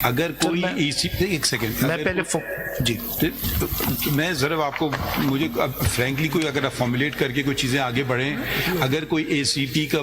اگر کوئی ایک سیکنڈ میں پہلے جی میں ذرا آپ کو مجھے فرینکلی کوئی اگر آپ فارمولیٹ کر کے کوئی چیزیں آگے بڑھیں، اگر کوئی اے سی ٹی کا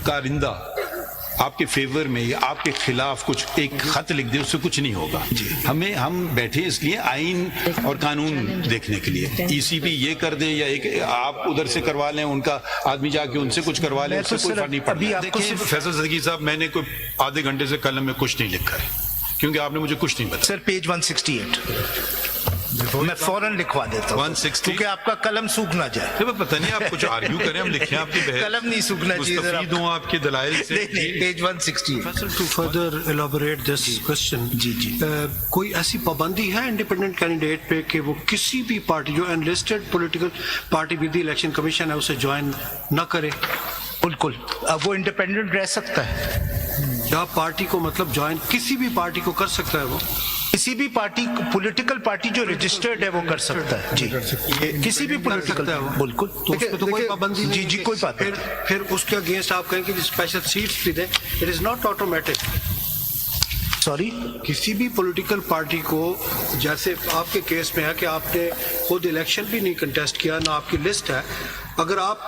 کارندہ آپ کے فیور میں یا آپ کے خلاف کچھ ایک خط لکھ دے، اس سے کچھ نہیں ہوگا. ہم بیٹھے اس لیے آئین اور قانون دیکھنے کے لیے. ای سی پی یہ کر دیں یا ایک آپ ادھر سے کروا لیں، ان کا آدمی جا کے ان سے کچھ کروا لیں، اس سے کوئی فرق نہیں پڑتا. دیکھیں فیصل صدیقی صاحب، میں نے کوئی آدھے گھنٹے سے قلم میں کچھ نہیں لکھا ہے کیونکہ آپ نے مجھے کچھ نہیں بتایا. سر پیج 168 میں فوراً لکھوا دیتا ہوں 160 کیونکہ آپ کا قلم سوکھ نہ جائے. پتہ نہیں آپ کچھ آرگیو کریں، ہم لکھیں آپ کی بحث، قلم نہیں سوکھنا چاہیے. مستفید ہوں آپ کے دلائل سے. Page 160. To further elaborate this question, کوئی ایسی پابندی ہے انڈیپینڈنٹ کینڈیڈیٹ پہ کہ وہ کسی بھی پارٹی جو unlisted political party with the election commission ہے اسے جوائن نہ کرے؟ بالکل، اب وہ انڈیپینڈنٹ رہ سکتا ہے. یا پارٹی کو مطلب جوائن کسی بھی پارٹی کو کر سکتا ہے؟ وہ کسی بھی پارٹی، پولیٹیکل پارٹی جو رجسٹرڈ ہے وہ کر سکتا ہے. جی کسی بھی پولیٹیکل ہے وہ. بالکل، تو اس پہ تو کوئی پابندی نہیں. جی کوئی بات نہیں. پھر اس کے اگینسٹ آپ کہیں کہ اسپیشل سیٹس بھی دیں. It is not automatic. Sorry, کسی بھی پولیٹیکل پارٹی کو، جیسے آپ کے کیس میں ہے کہ آپ نے خود الیکشن بھی نہیں کنٹیسٹ کیا، نہ آپ کی لسٹ ہے، اگر آپ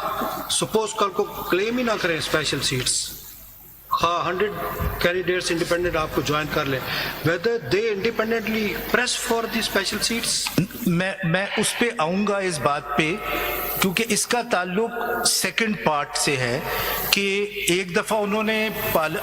سپوز کل کو کلیم ہی نہ کریں اسپیشل سیٹس، 100 کینڈیڈیٹس انڈیپینڈنٹ آپ کو جوائن کر لیں، whether they independently press for the special seats. میں اس پہ آؤں گا اس بات پہ، کیونکہ اس کا تعلق سیکنڈ پارٹ سے ہے کہ ایک دفعہ انہوں نے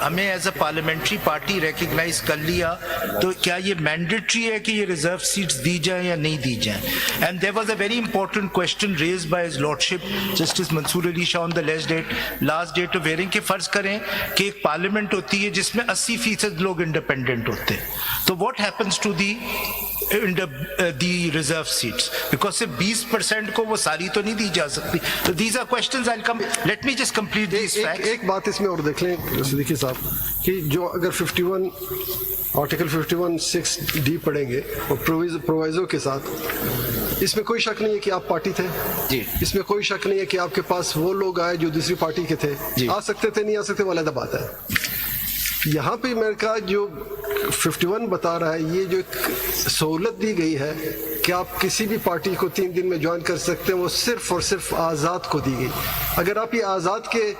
ہمیں as a parliamentary party recognise کر لیا، تو کیا یہ مینڈیٹری ہے کہ یہ ریزرو سیٹس دی جائیں یا نہیں دی جائیں؟ And there was a very important question raised by his lordship justice Mansoor Ali Shah on the last date of hearing, کہ فرض کریں کہ ایک پارلیمنٹ ہوتی ہے جس میں 80% لوگ انڈیپینڈنٹ ہوتے ہیں، تو what happens to the reserve seats? Because صرف 20% کو وہ ساری تو نہیں دی جا سکتی. تو these are questions. Let me just complete these facts. ایک بات اس میں اور دیکھ لیں صدیقی صاحب، کہ جو اگر 51 آرٹیکل 51(6)D پڑھیں گے اور پرووائزو کے ساتھ، اس میں کوئی شک نہیں ہے کہ آپ پارٹی تھے. جی، اس میں کوئی شک نہیں ہے کہ آپ کے پاس وہ لوگ آئے جو دوسری پارٹی کے تھے. آ سکتے تھے، نہیں آ سکتے، وہ علیحدہ بات ہے. یہاں پہ میں نے کہا جو 51 بتا رہا ہے، یہ جو ایک سہولت دی گئی ہے کہ آپ کسی بھی پارٹی کو 3 دن میں جوائن کر سکتے ہیں، وہ صرف اور صرف آزاد کو دی گئی. اگر آپ یہ آزاد کے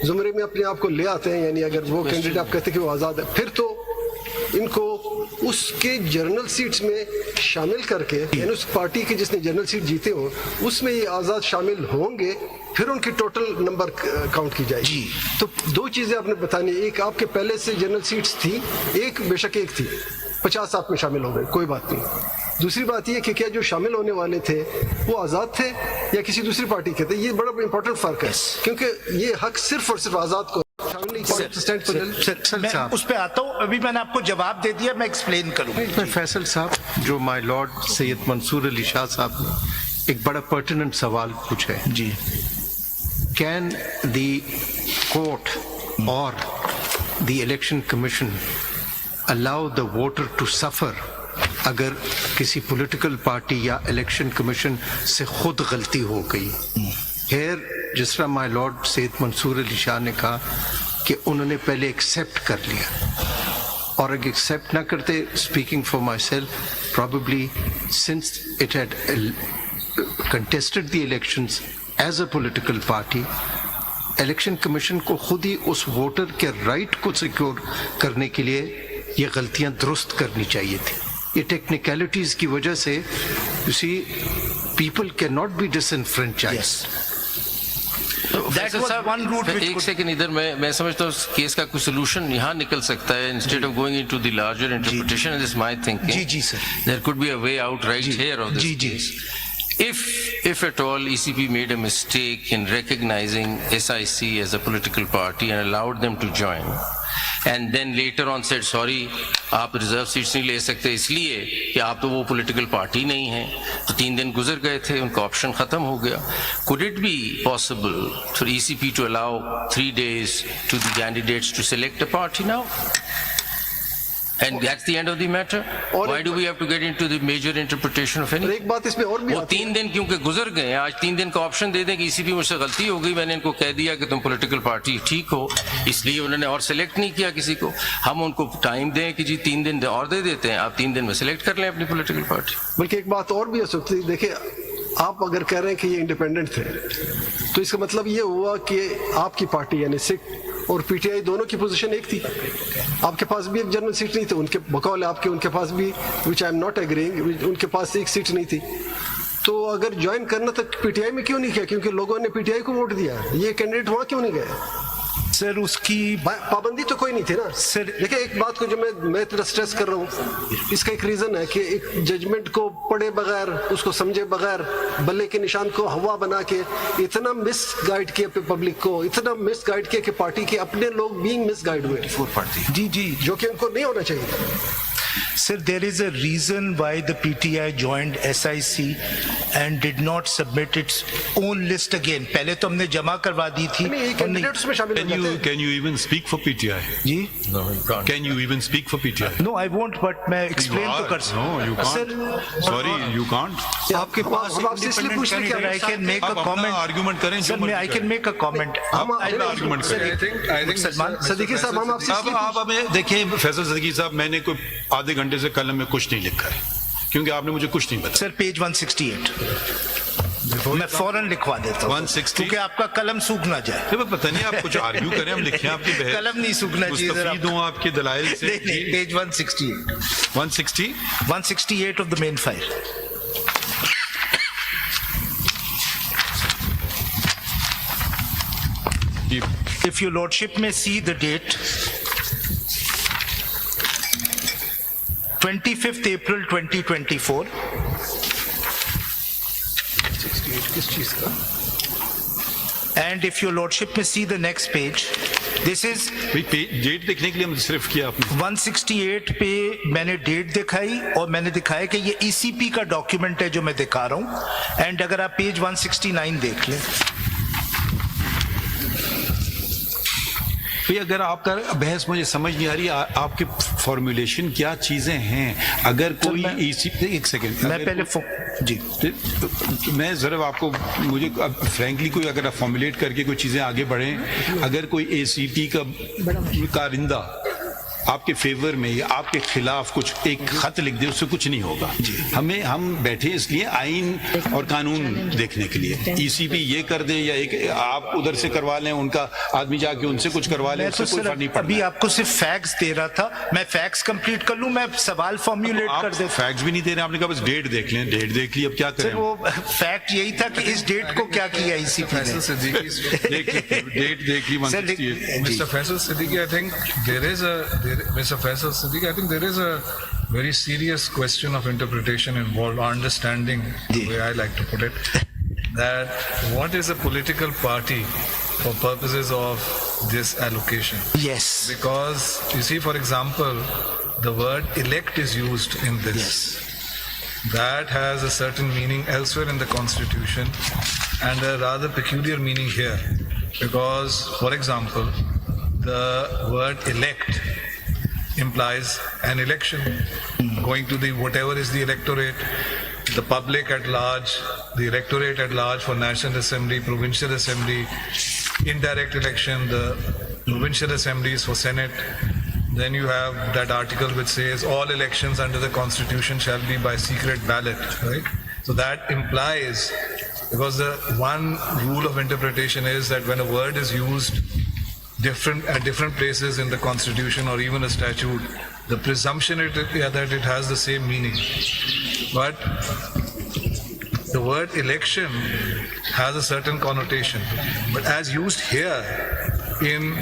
زمرے میں اپنے آپ کو لے آتے ہیں، یعنی اگر وہ کینڈیڈیٹ آپ کہتے ہیں کہ وہ آزاد ہے، پھر تو ان کو اس کے جنرل سیٹس میں شامل کر کے، یعنی اس پارٹی کے جس نے جنرل سیٹ جیتے ہوں اس میں یہ آزاد شامل ہوں گے، پھر ان کی ٹوٹل نمبر کاؤنٹ کی جائے گی. تو 2 چیزیں آپ نے بتانی، ایک آپ کے پہلے سے جنرل سیٹس تھی، ایک بے شک ایک تھی، 50 آپ میں شامل ہو گئے، کوئی بات نہیں. دوسری بات یہ کہ کیا جو شامل ہونے والے تھے وہ آزاد تھے یا کسی دوسری پارٹی کے تھے؟ یہ بڑا امپورٹنٹ فرق ہے، کیونکہ یہ حق صرف اور صرف آزاد کو. میں اس پہ آتا ہوں، ابھی میں نے آپ کو جواب دے دیا، میں ایکسپلین کروں. فیصل صاحب، جو مائی لارڈ سید منصور علی شاہ صاحب نے ایک بڑا پرٹیننٹ سوال پوچھا ہے. جی، کین دی کورٹ اور the election commission allow the voter to suffer اگر کسی پولیٹیکل پارٹی یا الیکشن کمیشن سے خود غلطی ہو گئی؟ جس طرح مائی لارڈ سید منصور علی شاہ نے کہا کہ انہوں نے پہلے ایکسیپٹ کر لیا، اور اگر ایکسیپٹ نہ کرتے، speaking for my self, probably since it had contested the elections as a political party, election commission کو خود ہی اس ووٹر کے رائٹ کو سیکیور کرنے کے لیے یہ غلطیاں درست کرنی چاہیے تھی. یہ ٹیکنیکلٹیز کی وجہ سے you see people can not be disenfranchised. ایک سیکنڈ ادھر میں سمجھتا ہوں اس کیس کا کوئی سولوشن یہاں نکل سکتا ہے. Instead of going into the larger interpretation, this my thinking. جی sir, there could be a way out right here of this case. If at all ECP made a mistake in recognizing SIC as a political party and allowed them to join, and then later on said sorry آپ reserve seats نہیں لے سکتے اس لیے کہ آپ تو وہ political party نہیں ہیں، تو 3 دن گزر گئے تھے، ان کا آپشن ختم ہو گیا. could it be possible for ECP to allow 3 days to the candidates to select a party now? And that's the end of the matter? और Why do we have to get into the major interpretation of और anything? एक बात इसमें और भी वो आती 3 दिन क्योंकि गुजर गए हैं, आज 3 दिन का ऑप्शन दे दें कि ईसीपी मुझसे गलती हो गई, मैंने इनको कह दिया कि तुम पॉलिटिकल पार्टी ठीक हो, इसलिए उन्होंने और सिलेक्ट नहीं किया किसी को। हम उनको टाइम दें कि जी 3 दिन और दे देते हैं, आप 3 दिन में सिलेक्ट कर लें अपनी पॉलिटिकल पार्टी। बल्कि एक बात और भी हो सकती है, देखिए आप अगर कह रहे हैं कि ये इंडिपेंडेंट थे तो इसका मतलब ये हुआ कि आपकी पार्टी यानी सिख और पीटीआई दोनों की पोजीशन एक थी। आपके पास भी एक जनरल सीट नहीं थी, उनके बकौल आपके उनके पास भी, विच आई एम नॉट एग्रीइंग, उनके पास एक सीट नहीं थी। तो अगर ज्वाइन करना तो पीटीआई में क्यों नहीं किया? क्योंकि लोगों ने पीटीआई को वोट दिया, ये कैंडिडेट वहाँ क्यों नहीं गए? सर उसकी पाबंदी तो कोई नहीं थी ना सर। देखिए एक बात को जो मैं थोड़ा स्ट्रेस कर रहा हूँ, इसका एक रीजन है कि एक जजमेंट को पढ़े बगैर, उसको समझे बगैर, बल्ले के निशान को हवा बना के इतना मिस गाइड किया पब्लिक को, इतना मिस गाइड किया कि पार्टी के अपने लोग बीइंग मिस गाइड हुए, जी जो कि उनको नहीं होना चाहिए। Sir, there is a reason why the PTI joined SIC and did not submit its own list again. पहले तो हमने जमा करवा दी थी। नहीं, कैंडिडेट्स में शामिल हो जाते हैं। Can you even speak for PTI? Ji? No, you can't. Can you even speak for PTI? No, I won't, but मैं explain तो कर No, you can't. Sir, Sorry, you can't. आपके पास हम आपसे इसलिए पूछ रहे हैं I can make a आप अपना comment. आर्गुमेंट करें Sir, I can make a comment. आप अपना आर्गुमेंट करें। I think सलमान सदीकी साहब हम आपसे अब आप हमें देखिए फैसल सदीकी साहब, मैंने कोई आधे घंटे से कलम में कुछ नहीं लिखा है क्योंकि आपने मुझे कुछ नहीं बताया। सर पेज 168 मैं फौरन लिखवा देता हूँ 160? क्योंकि आपका कलम सूख ना जाए। तो पता नहीं आप कुछ आर्ग्यू करें, हम लिखें आपकी बहस, कलम नहीं सूखना चाहिए जरा। मुस्तफीद हूं आपके दलाइल से। नहीं, page 168 160 of the main file. If your lordship may see the date 25th April 2024, and if your lordship may see the next page, this is date देखने के लिए हम सिर्फ किया आपने। 168 पे मैंने डेट दिखाई और मैंने दिखाया कि ये ईसीपी का डॉक्यूमेंट है जो मैं दिखा रहा हूं। एंड अगर आप पेज 169 देख लें, भाई अगर आपका बहस मुझे समझ नहीं आ रही, आपके फॉर्मुलेशन क्या चीजें हैं? अगर कोई एक सेकंड मैं पहले जी मैं जरा आपको मुझे फ्रैंकली कोई अगर आप फॉर्मुलेट करके कोई चीजें आगे बढ़ें, अगर कोई एसीटी का कारिंदा आपके फेवर में या आपके खिलाफ कुछ एक खत लिख दे, उससे कुछ नहीं होगा। हम बैठे इसलिए आइन और कानून देखने के लिए। ईसीपी ये कर दे या एक आप उधर से करवा लें, उनका आदमी जाके उनसे कुछ करवा लें, उससे कोई फर्क नहीं पड़ता। अभी आपको सिर्फ फैक्ट्स दे रहा था, मैं फैक्ट्स कंप्लीट कर लूं, मैं सवाल फॉर्मुलेट कर देता। फैक्ट्स भी नहीं दे रहे, आपने कहा बस डेट देख लें। डेट देख ली, अब क्या करें? वो फैक्ट यही था कि इस डेट को क्या किया ईसीपी ने। डेट देख ली 168। Mr. Faisal Siddiqui, I think Mr. Faisal Siddiqui, I think there is a very serious question of interpretation involved, understanding, the way I like to put it, that what is a political party for purposes of this allocation? Yes. Because, you see, for example, the word elect is used in this. Yes. That has a certain meaning elsewhere in the Constitution and a rather peculiar meaning here. Because, for example, the word elect implies an election, going to the whatever is the electorate, the public at large, the electorate at large for National Assembly, Provincial Assembly, indirect election, the Provincial Assemblies for Senate. Then you have that article which says all elections under the Constitution shall be by secret ballot, right? So that implies, because the one rule of interpretation is that when a word is used at different places in the Constitution or even a statute, the presumption that it has the same meaning. But the word election has a certain connotation. But as used here in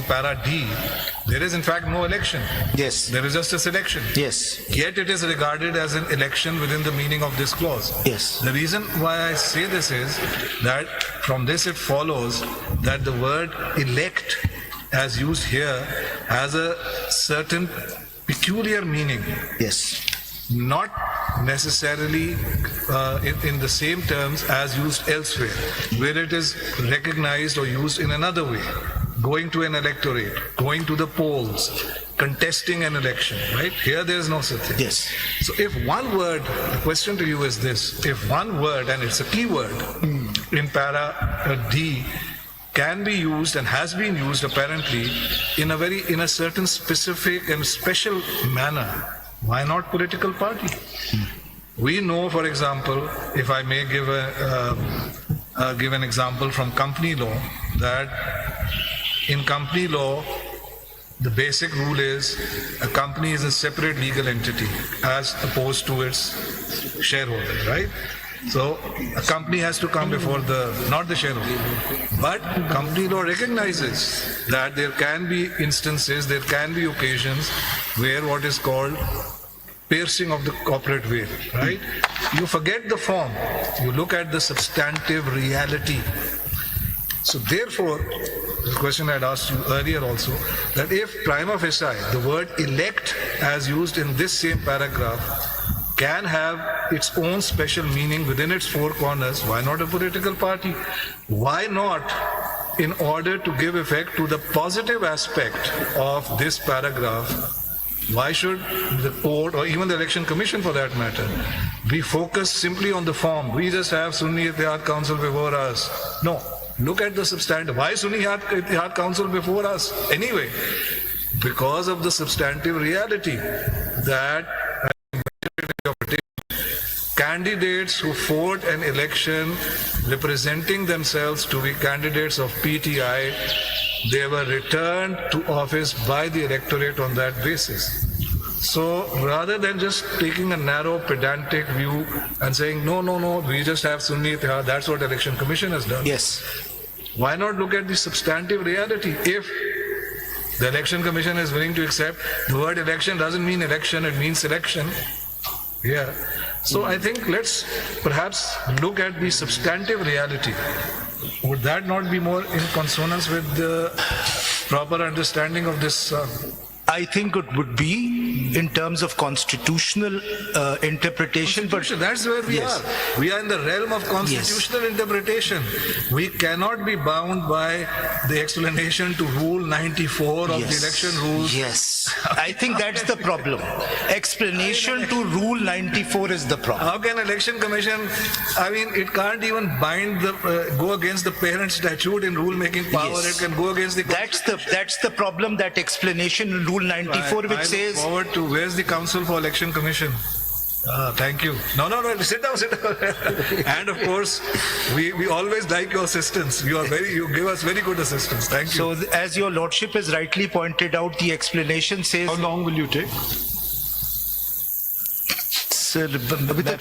para D, there is in fact no election. Yes. There is just a selection. Yes. Yet it is regarded as an election within the meaning of this clause. Yes. The reason why I say this is that from this it follows that the word elect as used here has a certain peculiar meaning. Yes. Not necessarily in the same terms as used elsewhere, where it is recognized or used in another way. Going to an electorate, going to the polls, contesting an election, right? Here there is no such thing. Yes. So if one word, the question to you is this, if one word, and it's a key word, in para D, can be used and has been used apparently in a certain specific and special manner, why not political party? We know, for example, if I may give an example from company law, that in company law, the basic rule is a company is a separate legal entity as opposed to its shareholders, right? So a company has to come before not the shareholder. But company law recognizes that there can be instances, there can be occasions where what is called piercing of the corporate veil, right? You forget the form, you look at the substantive reality. So therefore, the question I had asked you earlier also, that if prima facie, the word elect as used in this same paragraph can have its own special meaning within its four corners, why not a political party? Why not, in order to give effect to the positive aspect of this paragraph, why should the court or even the election commission for that matter be focused simply on the form? We just have Sunni Ittihad Council before us. No. Look at the substantive. Why Sunni Ittihad Council before us? Anyway, because of the substantive reality that candidates who fought an election representing themselves to be candidates of PTI, they were returned to office by the electorate on that basis. So rather than just taking a narrow pedantic view and saying, no, we just have Sunni Ittihad, that's what Election Commission has done. Yes. Why not look at the substantive reality? If the Election Commission is willing to accept the word election doesn't mean election, it means selection. Yeah. So I think let's perhaps look at the substantive reality. Would that not be more in consonance with the proper understanding of this? I think it would be in terms of constitutional interpretation, but that's where we Yes. are. We are in the realm of constitutional interpretation. We cannot be bound by the explanation to Rule 94 of the election rules. Yes, I think that's the problem. Explanation to Rule 94 is the problem. How can Election Commission, I mean, it can't even bind go against the parent statute in rule-making power. Yes. It can go against the That's the problem, that explanation in Rule 94 which I look says... forward to, where's the Council for Election Commission? Thank you. No, sit down. And of course, we always like your assistance. You give us very good assistance. Thank you. So as your lordship has rightly pointed out, the explanation says... How long will you take? Sir, अभी तक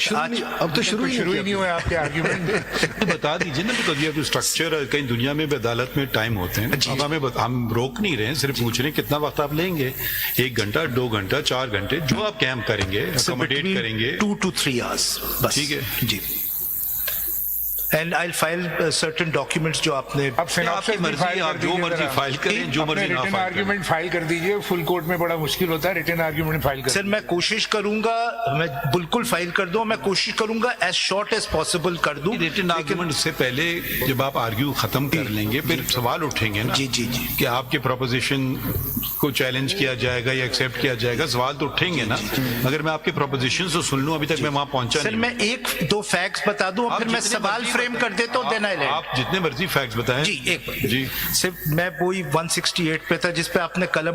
अब तो शुरू ही नहीं हुआ आपके argument. बता दीजिए ना, बिकॉज ये स्ट्रक्चर कई दुनिया में भी अदालत में टाइम होते हैं। अब हम रोक नहीं रहे हैं, सिर्फ पूछ रहे हैं कितना वक्त आप लेंगे, 1 घंटा, 2 घंटा, 4 घंटे, जो आप कैंप करेंगे, अकोमोडेट करेंगे। 2 to 3 hours बस। ठीक है जी। And I'll file certain documents जो आपने... आपकी मर्जी, आप जो मर्जी फाइल करें, जो मर्जी ना फाइल आर्ग्यूमेंट फाइल कर दीजिए। फुल कोर्ट में बड़ा मुश्किल होता है रिटन आर्ग्यूमेंट फाइल करना। सर मैं कोशिश करूंगा, मैं बिल्कुल फाइल कर दूं, मैं कोशिश करूंगा एज शॉर्ट एज पॉसिबल कर दूं। रिटन आर्ग्यूमेंट से पहले जब आप आर्ग्यू खत्म कर लेंगे, फिर सवाल उठेंगे ना जी कि आपके प्रोपोजिशन को चैलेंज किया जाएगा या एक्सेप्ट किया जाएगा, सवाल तो उठेंगे ना। अगर मैं आपके प्रोपोजिशन तो सुन लूं, अभी तक मैं वहां पहुंचा नहीं। सर मैं 1-2 फैक्ट्स बता दूं और फिर मैं सवाल फ्रेम कर देता हूं, देन आई लैंड। आप जितने मर्जी फैक्ट्स बताएं। जी सिर्फ मैं वही 168 पे था जिस पे आपने कलम